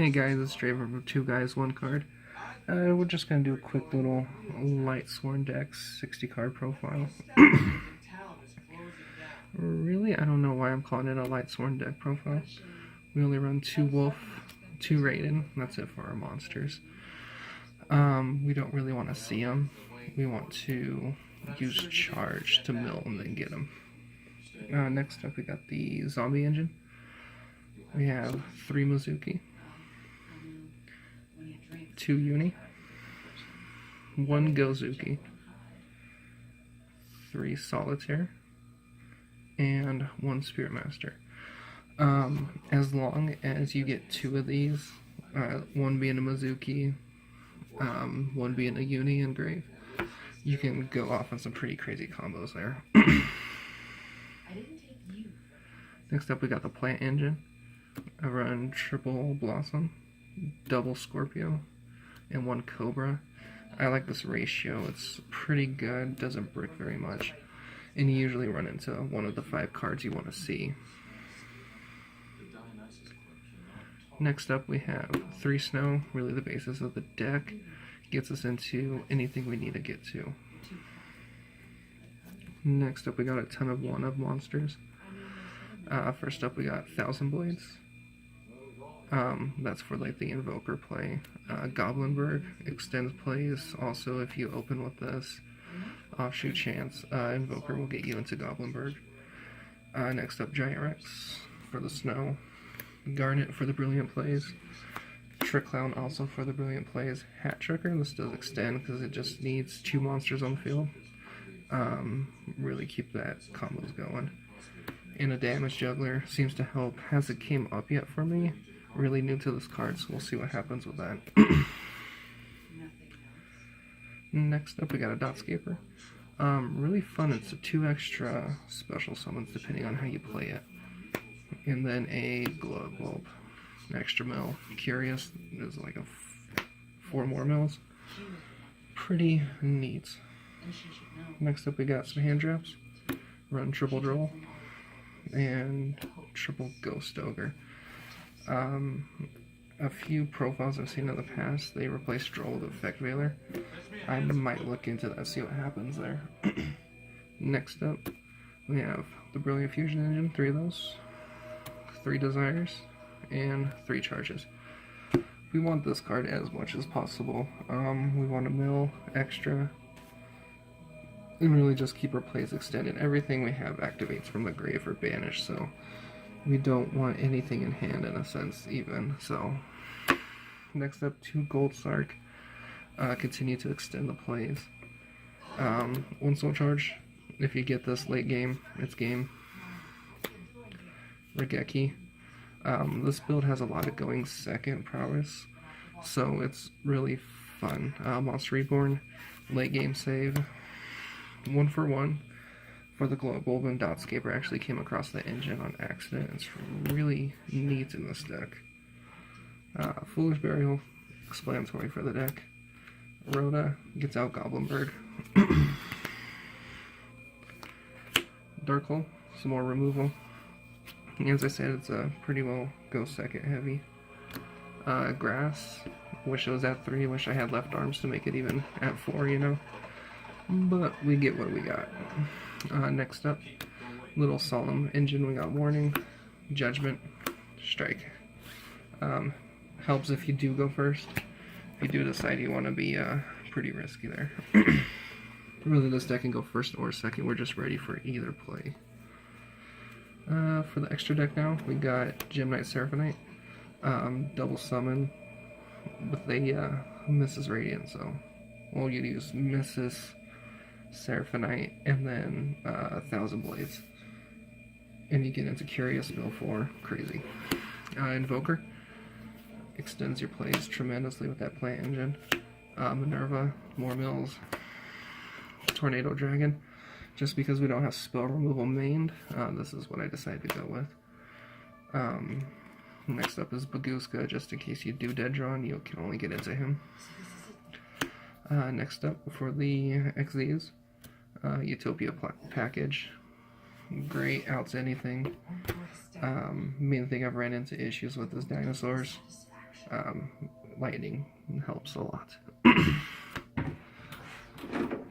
Hey guys, it's Draver from Two Guys, One Card. We're just going to do a quick little Lightsworn deck 60 card profile. Really? I don't know why I'm calling it a Lightsworn deck profile. We only run 2 Wolf, 2 Raiden, that's it for our monsters. We don't really want to see them. We want to use Charge to mill and then get them. Next up we got the Zombie Engine. We have 3 Mizuki, 2 Uni, 1 Gozuki, 3 Solitaire, and 1 Spirit Master. As long as you get 2 of these, 1 being a Mizuki, 1 being a Uni Engrave, you can go off on some pretty crazy combos there. Next up we got the Plant Engine. I run triple Blossom, double Scorpio, and 1 Cobra. I like this ratio, it's pretty good, doesn't brick very much, and you usually run into one of the 5 cards you want to see. Next up we have 3 Snow, really the basis of the deck, gets us into anything we need to get to. Next up we got a ton of 1-of monsters. First up we got Thousand Blades. That's for like the Invoker play. Goblinberg extends plays. Also, if you open with this offshoot chance, Invoker will get you into Goblinberg. Next up, Giant Rex for the Snow. Garnet for the Brilliant plays. Trick Clown also for the Brilliant plays. Hat Tricker, this does extend because it just needs 2 monsters on the field. Really keep that combos going. And a Damage Juggler seems to help. Hasn't came up yet for me. Really new to this card, so we'll see what happens with that. Next up we got a Dotscaper. Really fun, it's 2 extra special summons depending on how you play it. And then a Glow Bulb. An extra mill. Curious, there's like 4 more mills. Pretty neat. Next up we got some hand traps. Run triple Droll and triple Ghost Ogre. A few profiles I've seen in the past, they replaced Droll with Effect Veiler. I might look into that, see what happens there. Next up, we have the Brilliant Fusion Engine, 3 of those, 3 Desires, and 3 Charges. We want this card as much as possible. We want to mill extra, and really just keep our plays extended. Everything we have activates from the grave or banished, so we don't want anything in hand in a sense even. So next up, 2 Gold Sark. Continue to extend the plays. 1 Soul Charge. If you get this late game, it's game. Regeki. This build has a lot of going second prowess, so it's really fun. Monster Reborn. Late game save. 1 for 1. For the Glow Bulb, and Dotscaper actually came across the engine on accident. It's really neat in this deck. Foolish Burial, explanatory for the deck. Rhoda gets out Goblinberg. Dark Hole, some more removal. As I said, it's a pretty well go second heavy. Grass, wish it was at 3, wish I had left arms to make it even at 4, you know. But we get what we got. Next up, Little Solemn Engine, we got Warning, Judgment, Strike. Helps if you do go first. If you do decide you want to be pretty risky there. Really, this deck can go first or second, we're just ready for either play. For the extra deck now, we got Gem Knight Seraphonite, double summon with a Mrs. Radiant, so we'll use Mrs. Seraphonite, and then 1,000 Blades. And you get into Curious Mill 4, crazy. Invoker extends your plays tremendously with that Plant Engine. Minerva, more mills. Tornado Dragon, just because we don't have spell removal mained, this is what I decided to go with. Next up is Baguska, just in case you do dead drawn, you can only get into him. Next up for the XZs, Utopia package. Great, outs anything. Main thing I've ran into issues with is dinosaurs. lightning helps a lot.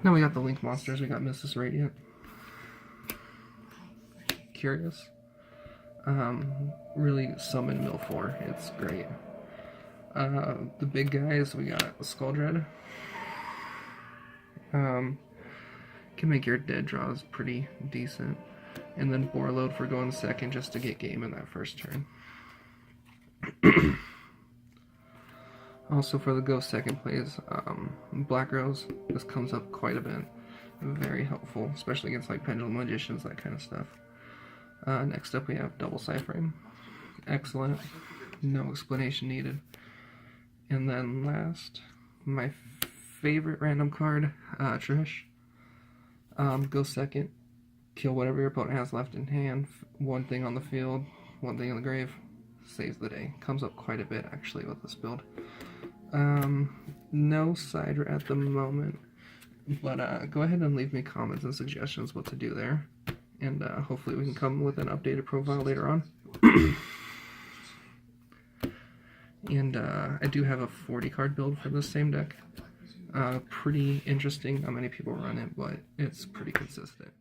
Now we got the Link monsters. We got Mrs. Radiant, Curious. Really summon mill 4. It's great. The big guys, we got Skull Dread. Can make your dead draws pretty decent. And then Borload for going second just to get game in that first turn. Also for the go second plays, Black Rose. This comes up quite a bit. Very helpful, especially against like Pendulum Magicians, that kind of stuff. Next up we have Double Cyphering. Excellent. No explanation needed. And then last, my favorite random card, Trish. Go second. Kill whatever your opponent has left in hand. One thing on the field, one thing in the grave. Saves the day. Comes up quite a bit actually with this build. No cider at the moment, but go ahead and leave me comments and suggestions what to do there, and hopefully we can come with an updated profile later on. And I do have a 40 card build for this same deck. Pretty interesting. Not many people run it, but it's pretty consistent.